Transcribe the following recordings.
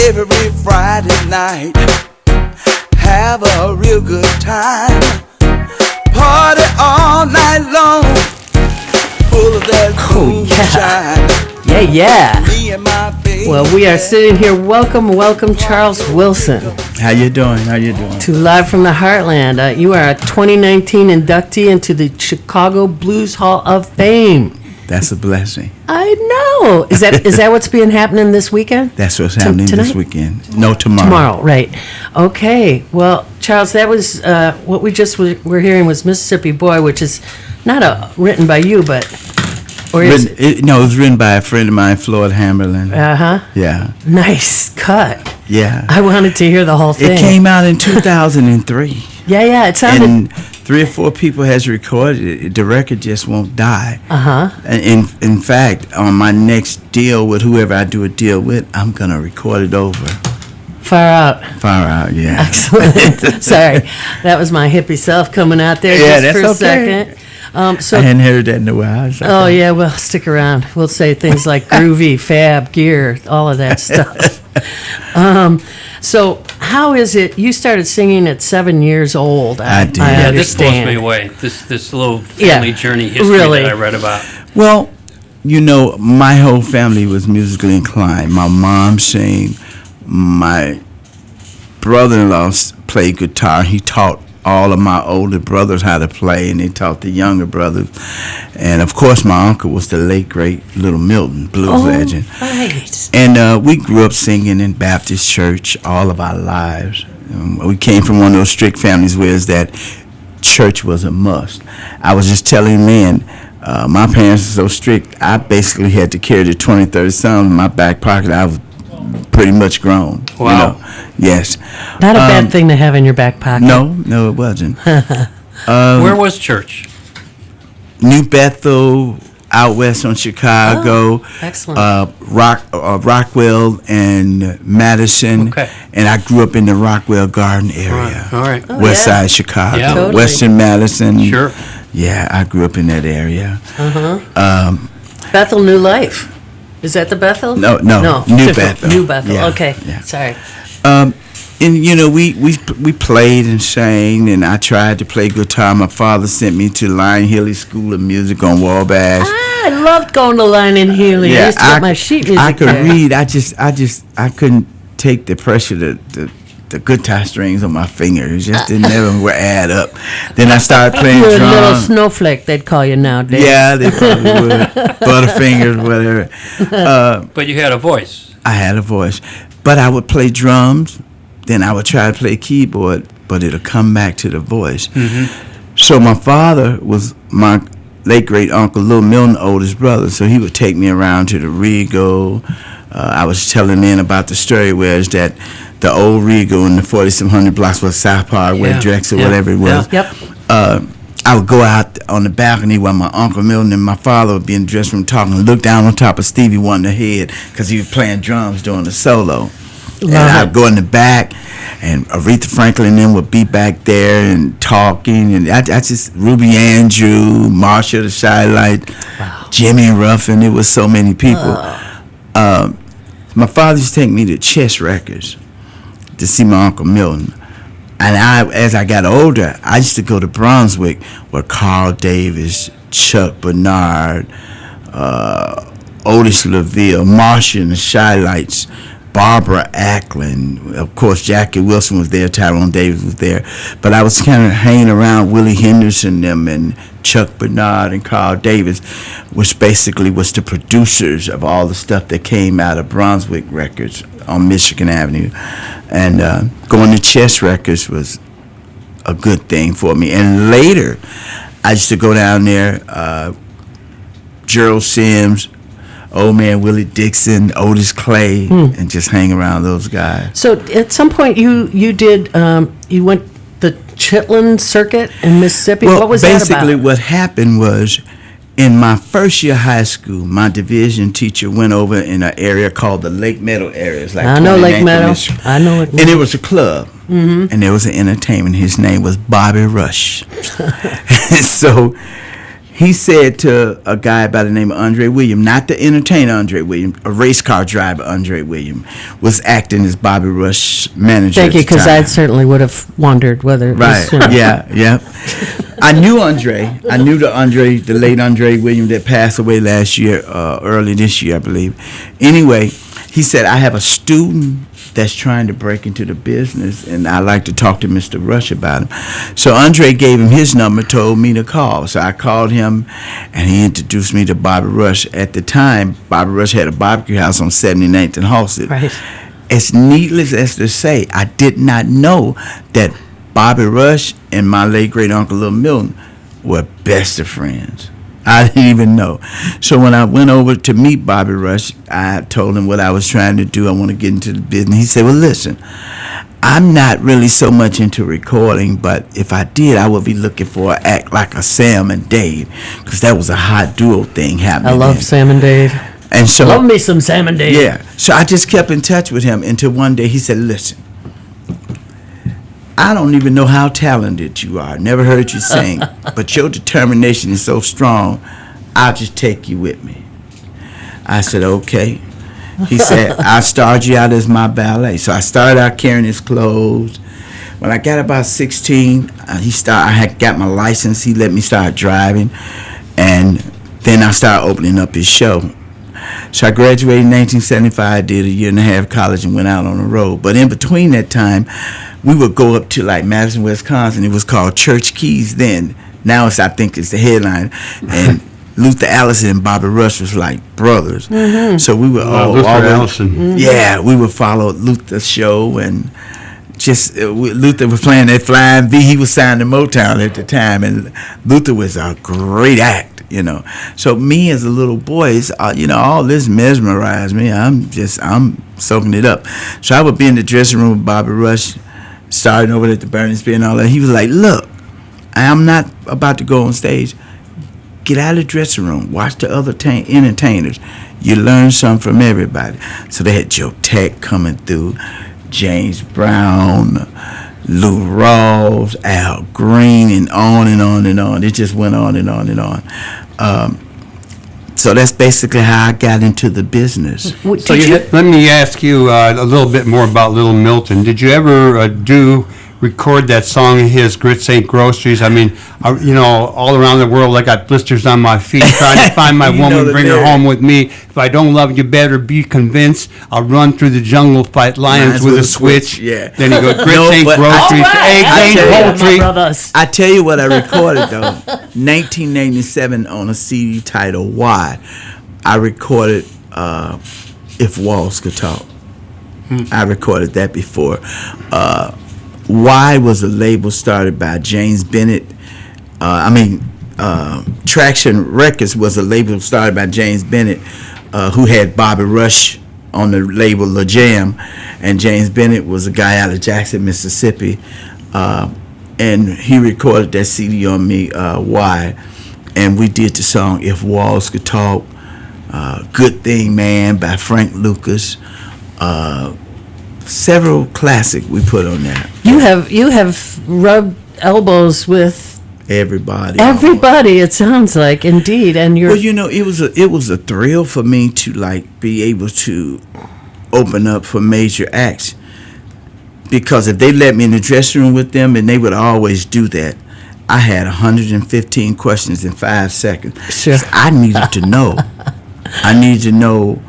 every Friday night. Have a real good time. Party all night long. Full of that moonshine. Yeah. Me and my baby. Well, we are sitting here. Welcome, Charles Wilson. How you doing? To Live from the Heartland. You are a 2019 inductee into the Chicago Blues Hall of Fame. That's a blessing. I know. Is that what's been happening this weekend? That's what's happening this weekend. No, tomorrow. Tomorrow, right. Okay. Well, Charles, that was what we just were hearing was Mississippi Boy, which is not written by you, but... Or is it was written by a friend of mine, Floyd Hammerlin. Uh-huh. Yeah. Nice cut. Yeah. I wanted to hear the whole thing. It came out in 2003. Yeah, it sounded... And 3 or 4 people has recorded it. The record just won't die. Uh-huh. And in fact, on my next deal with whoever I do a deal with, I'm going to record it over. Far out, yeah. Excellent. Sorry. That was my hippie self coming out there just for a second. So I hadn't heard that in a while. Oh, yeah, well, stick around. We'll say things like groovy, fab, gear, all of that stuff. So how is it, you started singing at 7 years old. I did. Yeah, this blows me away, this little family journey history that I read about. Well, my whole family was musically inclined. My mom sang, my brother-in-law played guitar. He taught all of my older brothers how to play, and they taught the younger brothers. And of course, my uncle was the late great Little Milton, blues legend. Right. And we grew up singing in Baptist church all of our lives. We came from one of those strict families where that church was a must. I was just telling Lynn, my parents were so strict, I basically had to carry the 23rd Psalm in my back pocket. I was pretty much grown. Wow. Yes. Not a bad thing to have in your back pocket. No, it wasn't. Where was church? New Bethel, out west on Chicago. Oh, excellent. Rockwell and Madison. Okay. And I grew up in the Rockwell Garden area. All right. West side Chicago. Yeah. Totally. Western Madison. Sure. Yeah, I grew up in that area. Bethel New Life. Is that the Bethel? No. New Bethel. New Bethel. Yeah, Okay. yeah. Sorry. And we played and sang, and I tried to play guitar. My father sent me to Lion Healy School of Music on Wabash. I loved going to Lion and Healy. I used to get my sheet music I could there. read. I couldn't take the pressure, the guitar strings on my fingers. It just never would add up. Then I started playing You're drums. a little snowflake, they'd call you nowadays. Yeah, they probably would. Butterfingers, whatever. But you had a voice. I had a voice. But I would play drums, then I would try to play keyboard, but it'll come back to the voice. Mm-hmm. So my father was my late great uncle, Little Milton, oldest brother, so he would take me around to the Regal. I was telling Lynn about the story where it's that the old Regal in the 4700 blocks was South Park, where Drexel, whatever it was. Yep. I would go out on the balcony while my Uncle Milton and my father would be in the dressing room talking and look down on top of Stevie Wonder head because he was playing drums during the solo. And I'd go in the back, and Aretha Franklin and them would be back there and talking, and I just, Ruby Andrew, Marsha the Shy Light, Jimmy Ruffin, it was so many people. My father used to take me to Chess Records to see my Uncle Milton. And as I got older, I used to go to Brunswick where Carl Davis, Chuck Bernard, Otis LaVille, Marsha and the Shy Lights, Barbara Ackland, of course Jackie Wilson was there, Tyrone Davis was there, but I was kind of hanging around Willie Henderson them and Chuck Bernard and Carl Davis, which basically was the producers of all the stuff that came out of Brunswick Records on Michigan Avenue. And going to Chess Records was a good thing for me. And later, I used to go down there, Gerald Sims, Old Man Willie Dixon, Otis Clay, and just hang around those guys. So at some point you did, you went the Chitlin Circuit in Mississippi. Well, what was that about? basically what happened was, in my first year of high school, my division teacher went over in an area called the Lake Meadow area. It's like I know Lake Meadow. I know it. And it was a club, and there was an entertainment. His name was Bobby Rush. So he said to a guy by the name of Andre Williams, not the entertainer Andre Williams, a race car driver Andre Williams, was acting as Bobby Rush manager. Thank you, because I certainly would have wondered whether it right. was. Yeah. I knew Andre. I knew the late Andre Williams that passed away last year, early this year, I believe. Anyway, he said, I have a student that's trying to break into the business, and I like to talk to Mr. Rush about him. So Andre gave him his number, told me to call. So I called him, and he introduced me to Bobby Rush. At the time, Bobby Rush had a barbecue house on 79th and Halsted. Right. As needless as to say, I did not know that Bobby Rush and my late great uncle Lil Milton were best of friends. I didn't even know. So when I went over to meet Bobby Rush, I told him what I was trying to do. I want to get into the business. He said, well, listen, I'm not really so much into recording, but if I did, I would be looking for an act like a Sam and Dave, because that was a hot duo thing happening. I love then. Sam and Dave. And so, Love me some Sam and Dave. yeah. So I just kept in touch with him until one day he said, listen, I don't even know how talented you are. Never heard you sing, but your determination is so strong, I'll just take you with me. I said, okay. He said, I'll start you out as my ballet. So I started out carrying his clothes. When I got about 16, I had got my license. He let me start driving, and then I started opening up his show. So I graduated in 1975, did a year and a half college, and went out on the road. But in between that time, we would go up to like Madison, Wisconsin. It was called Church Keys then. Now I think it's the headline. And Luther Allison and Bobby Rush was like brothers. Mm-hmm. So we would Luther Allison. Mm-hmm. Yeah, we would follow Luther's show, and just Luther was playing that Flying V. He was signed to Motown at the time, and Luther was a great act. So me as a little boy, all this mesmerized me. I'm soaking it up. So I would be in the dressing room with Bobby Rush, starting over at the Burning Spear and all that. He was like, look, I'm not about to go on stage. Get out of the dressing room. Watch the other entertainers. You learn something from everybody. So they had Joe Tech coming through, James Brown, Lou Rawls, Al Green, and on and on and on. It just went on and on and on. So that's basically how I got into the business. So let me ask you a little bit more about Little Milton. Did you ever record that song of his, Grits Ain't Groceries? I mean, all around the world, I got blisters on my feet trying to find my woman, bring her home with me. If I don't love you, better be convinced. I'll run through the jungle, fight lions with a switch. Yeah. Then you go, Grits ain't groceries, eggs ain't poultry. I tell you what I recorded, though. 1987 on a CD titled Why. I recorded If Walls Could Talk. I recorded that before. Why was a label started by James Bennett. Traction Records was a label started by James Bennett, who had Bobby Rush on the label La Jam, and James Bennett was a guy out of Jackson, Mississippi, and he recorded that CD on me, Why, and we did the song If Walls Could Talk, Good Thing Man by Frank Lucas, several classic we put on there. You have rubbed elbows with everybody. It sounds like, indeed, and you're. Well, it was a thrill for me to be able to open up for major acts, because if they let me in the dressing room with them, and they would always do that, I had 115 questions in 5 seconds. Sure. So I needed to know. I needed to know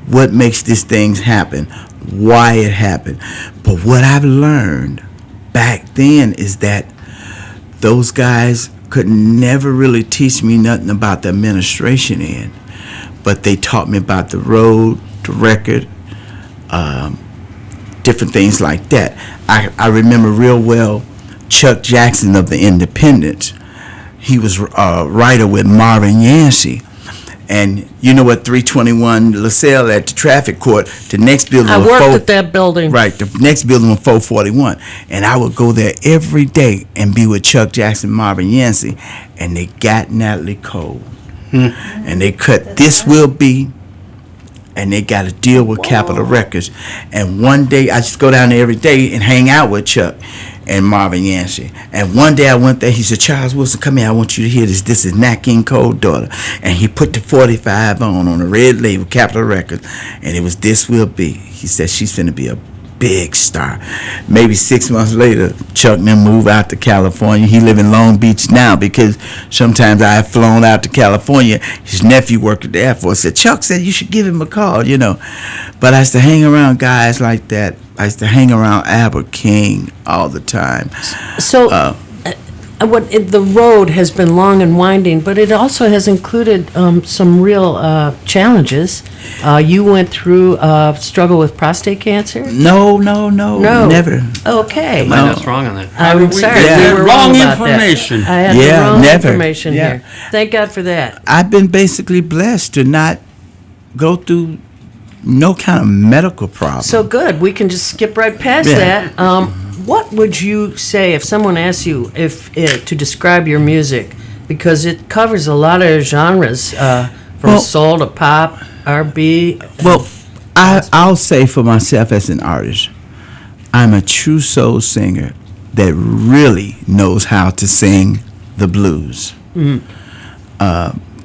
what makes these things happen, why it happened. But what I've learned back then is that those guys could never really teach me nothing about the administration end, but they taught me about the road, the record, different things like that. I remember real well Chuck Jackson of the Independents. He was a writer with Marvin Yancey. And you know what, 321 LaSalle at the traffic court, the next building I was worked at that building. Right, the next building was 441. And I would go there every day and be with Chuck Jackson, Marvin Yancey, and they got Natalie Cole. And they cut This Will Be, and they got a deal with Capitol Records. And one day, I just go down there every day and hang out with Chuck. and Marvin Yancey. And one day I went there. He said, "Charles Wilson, come here. I want you to hear this. This is Nat King Cole's daughter." And he put the 45 on a red label, Capitol Records, and it was "This Will Be." He said, "She's finna be a big star." Maybe 6 months later, Chuck and them moved out to California. He live in Long Beach now because sometimes I have flown out to California. His nephew worked at the Air Force. Said, "Chuck said you should give him a call, you know." But I used to hang around guys like that. I used to hang around Albert King all the time. So, the road has been long and winding, but it also has included some real challenges. You went through a struggle with prostate cancer? No, never. Okay. Am I not wrong on that? I'm sorry. Yeah. We were Wrong about information. That. I had Yeah, the wrong never. information Yeah. here. Thank God for that. I've been basically blessed to not go through no kind of medical problem. So good. We can just skip right past Yeah. that. What would you say if someone asks you to describe your music? Because it covers a lot of genres, from Well- soul to pop, R&B. Well, I'll say for myself as an artist, I'm a true soul singer that really knows how to sing the blues.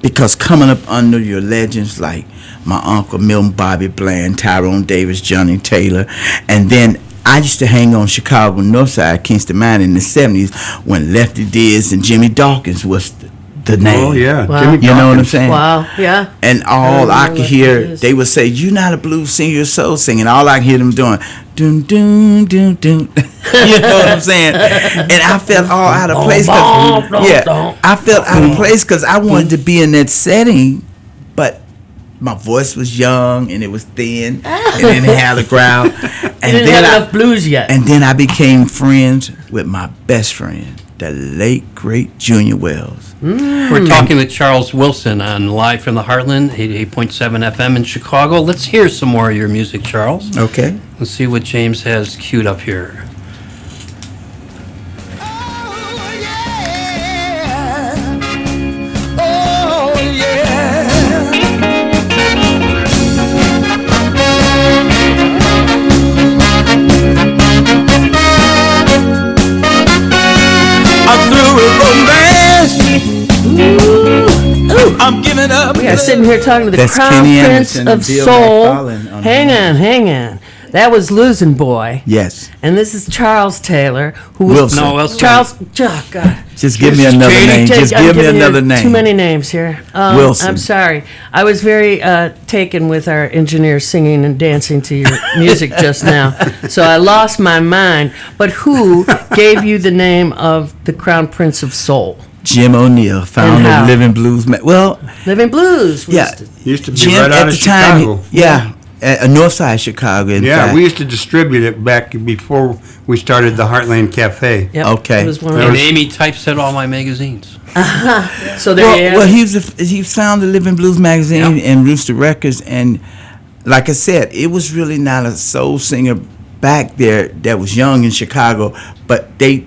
Because coming up under your legends like my uncle Milton Bobby Bland, Tyrone Davis, Johnny Taylor, and then I used to hang on Chicago Northside, Kingston Mine in the 70s when Lefty Diz and Jimmy Dawkins was the name. Oh, yeah. Wow. Jimmy You know what I'm Dawkins. saying? Wow, yeah. And all I know could what hear, it is. they would say, "You're not a blues singer, you're a soul singer." All I could hear them doing, doom, doom, doom, doom. You know what I'm saying? And I felt all out of place. I felt out of place because I wanted to be in that setting, but my voice was young and it was thin and didn't have the growl. You didn't have enough blues yet. And then I became friends with my best friend, the late, great Junior Wells. We're talking with Charles Wilson on Live from the Heartland, 88.7 FM in Chicago. Let's hear some more of your music, Charles. Okay. Let's see what James has queued up here. I'm giving up. We are sitting here talking to the That's Crown Kenny Prince Anderson of and Bill Soul. McFarlane on Hang on. That was Losing Boy. Yes. And this is Charles Taylor, who was Wilson. No, Wilson. Charles. Oh God. Just give me another name. Just I'm give me giving you another name. Too many names here. Wilson. I'm sorry. I was very taken with our engineer singing and dancing to your music just now, so I lost my mind. But who gave you the name of the Crown Prince of Soul? Jim O'Neill, founder how? of Living Blues. Well, Living Blues. was yeah. the- Used to be Jim right out at of the time, Chicago. at North Side Chicago. In Yeah, fact. we used to distribute it back before we started the Heartland Cafe. Yep, Okay. It was one of And those. Amy typeset all my magazines. So there you have Well, it. he founded Living Blues magazine Yep. and Rooster Records, and like I said, it was really not a soul singer back there that was young in Chicago, but they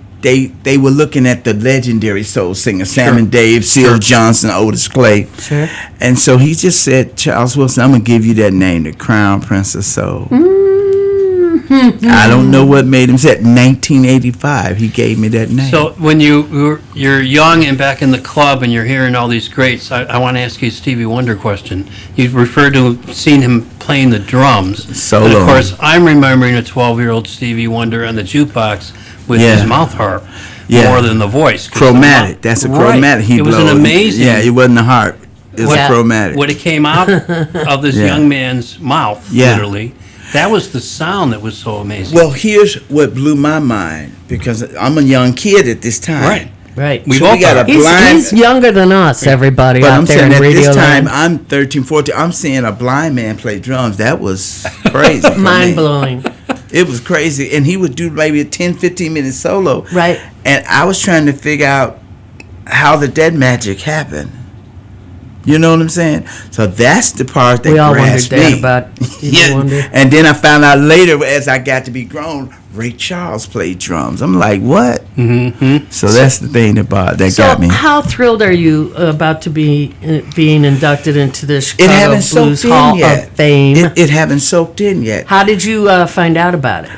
were looking at the legendary soul singers, Sam and Dave, Seal Johnson, Otis Clay. Sure. And so he just said, "Charles Wilson, I'm going to give you that name, the Crown Prince of Soul." I don't know what made him say it. 1985, he gave me that name. So when you're young and back in the club and you're hearing all these greats, I want to ask you a Stevie Wonder question. You've referred to seeing him playing the drums. Solo. And of course, I'm remembering a 12-year-old Stevie Wonder on the jukebox with Yeah. his mouth harp Yeah. more than the voice. 'Cause Chromatic. the That's a Right. chromatic. He It was an blowed. amazing. Yeah, it wasn't a harp. It was Yeah. a chromatic. When it came out of this Yeah. young man's mouth, Yeah. literally, that was the sound that was so amazing. Well, here's what blew my mind, because I'm a young kid at this time. right. Right. We So both we got are. a blind. He's younger than us, everybody But out I'm there saying in at radio this time, land. I'm 13, 14. I'm seeing a blind man play drums. That was crazy. for me. Mind blowing. It was crazy. And he would do maybe a 10, 15-minute solo. Right. And I was trying to figure out how did that magic happen. You know what I'm saying? So that's the part that We all wondered grasped that me. about Stevie Yeah, Wonder. and then I found out later, as I got to be grown, Ray Charles played drums. I'm like, what? Mm-hmm. So that's the thing that So got me. how thrilled are you about to be being inducted into the It Chicago haven't Blues soaked in Hall yet. of Fame? It haven't soaked in yet. How did you find out about it?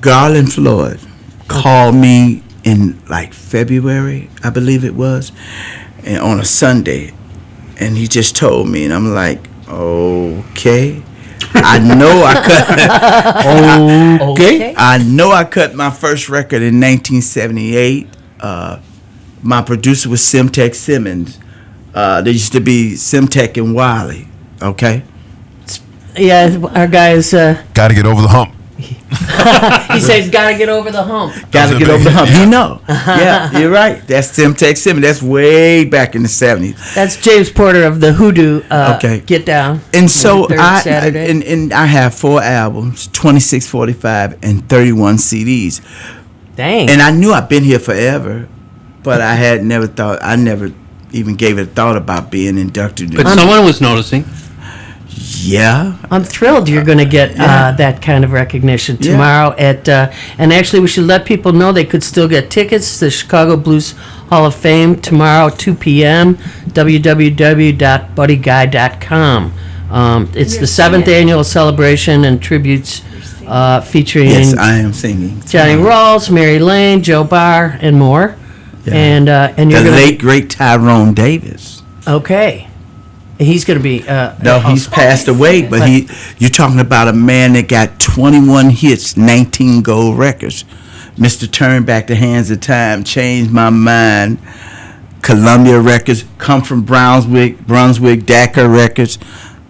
Garland Floyd called me in like February, I believe it was, and on a Sunday, and he just told me, and I'm like, okay. I know I cut. Okay. I know I cut my first record in 1978. My producer was Simtek Simmons. There used to be Simtek and Wiley. Okay. Yeah, our guys. Got to get over the hump. He says, "Gotta get over the hump." Got to get over the hump. You know. Yeah, you're right. That's Simtek Simmons. That's way back in the 70s. That's James Porter of the Hoodoo. Okay. Get Down. And so Third I Saturday. and I have 4 albums, 26, 45, and 31 CDs. Dang. And I knew I'd been here forever, but I had never thought. I never even gave it a thought about being inducted. But someone was noticing. Yeah. I'm thrilled you're going to get that kind of recognition Yeah. tomorrow at, and actually we should let people know they could still get tickets to the Chicago Blues Hall of Fame tomorrow, 2 p.m., www.buddyguy.com. It's the 7th annual celebration and tributes featuring Yes, I am singing. Johnny Rawls, Mary Lane, Joe Barr, and more. Yeah. And you're The going late great Tyrone Davis. to, okay. He's going to be, No, he's passed away, but you're talking about a man that got 21 hits, 19 gold records. Mr. Turn Back the Hands of Time, Changed My Mind, Columbia Records, Come From Brunswick, Dakar Records,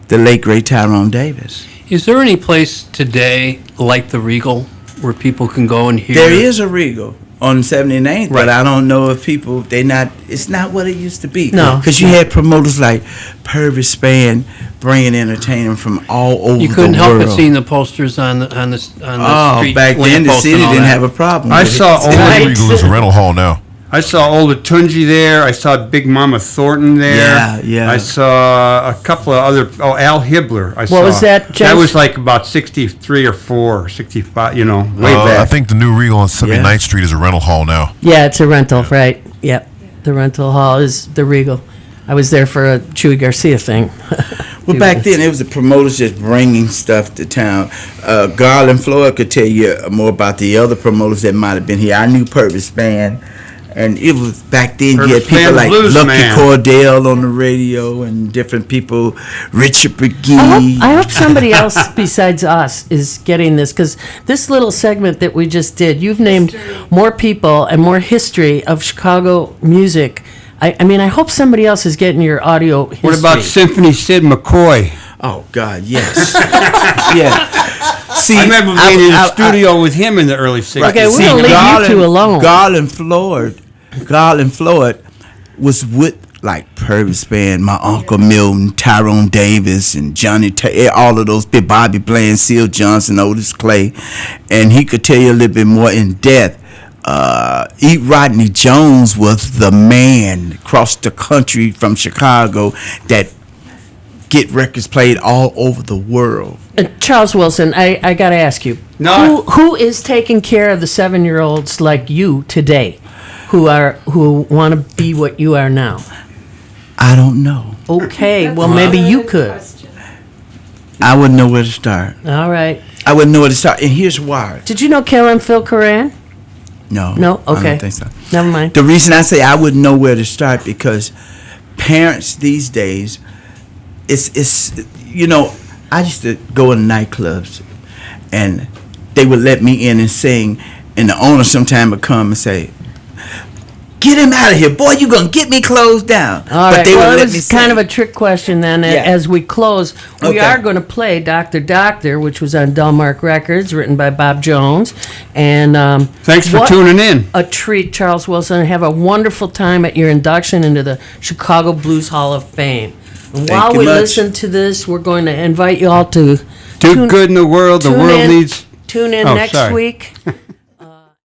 the late great Tyrone Davis. Is there any place today like the Regal where people can go and hear? There is a Regal on 79th, but Right. I don't know if people, it's not what it used to be. No. Because you had promoters like Purvis Spann bringing entertainment from all over the world. You couldn't help but seeing the posters on the street. Back then the lampposts city and all didn't that. have a problem I with saw it. old The Regal is a rental hall now. I saw Ola Tunji there. I saw Big Mama Thornton there. Yeah. I saw a couple of other. Oh, Al Hibbler. I saw. was that, That Jeff? was like about 63 or 4, 65. You know, way I back. think the new Regal on 79th Street is a rental hall now. Yeah, it's a rental, right? Yep. The rental hall is the Regal. I was there for a Chewy Garcia thing. Well, back then it was the promoters just bringing stuff to town. Garland Floyd could tell you more about the other promoters that might have been here. I knew Purvis Spann, and it was back then. You had Purvis people Spann, like blues Lucky man. Cordell on the radio, and different people, Richard McGee. I hope somebody else besides us is getting this, because this little segment that we just did, you've named more people and more history of Chicago music. I mean, I hope somebody else is getting your audio history. What about Symphony Sid McCoy? Oh God, yes, yeah. See, I remember being in the studio with him in the early 60s. Okay, we're gonna leave you two alone. Garland Floyd was with like Purvis Spann, my Uncle Milton, Tyrone Davis, and Johnny all of those big Bobby Bland, Seal Johnson, Otis Clay, and he could tell you a little bit more in depth. E. Rodney Jones was the man across the country from Chicago that get records played all over the world. Charles Wilson, I got to ask you, No. who is taking care of the 7-year-olds like you today, who want to be what you are now? I don't know. Okay, well maybe you could. I wouldn't know where to start. All right. I wouldn't know where to start, and here's why. Did you know Karen Phil Coran? No. No? I Okay. don't think so. Never mind. The reason I say I wouldn't know where to start because parents these days, it's you know, I used to go in nightclubs and they would let me in and sing, and the owner sometime would come and say, "Get him out of here, boy! You gonna get me closed down." All right. they Well, would it let me was kind sing. of a trick question then. Yeah. As we close, we Okay. are going to play Dr. Doctor, which was on Delmark Records, written by Bob Jones. And Thanks for what tuning in. a treat, Charles Wilson. Have a wonderful time at your induction into the Chicago Blues Hall of Fame. And Thank while you we much. listen to this, we're going to invite you all to Do good in the world. The tune world in- needs. tune in Oh, next sorry. week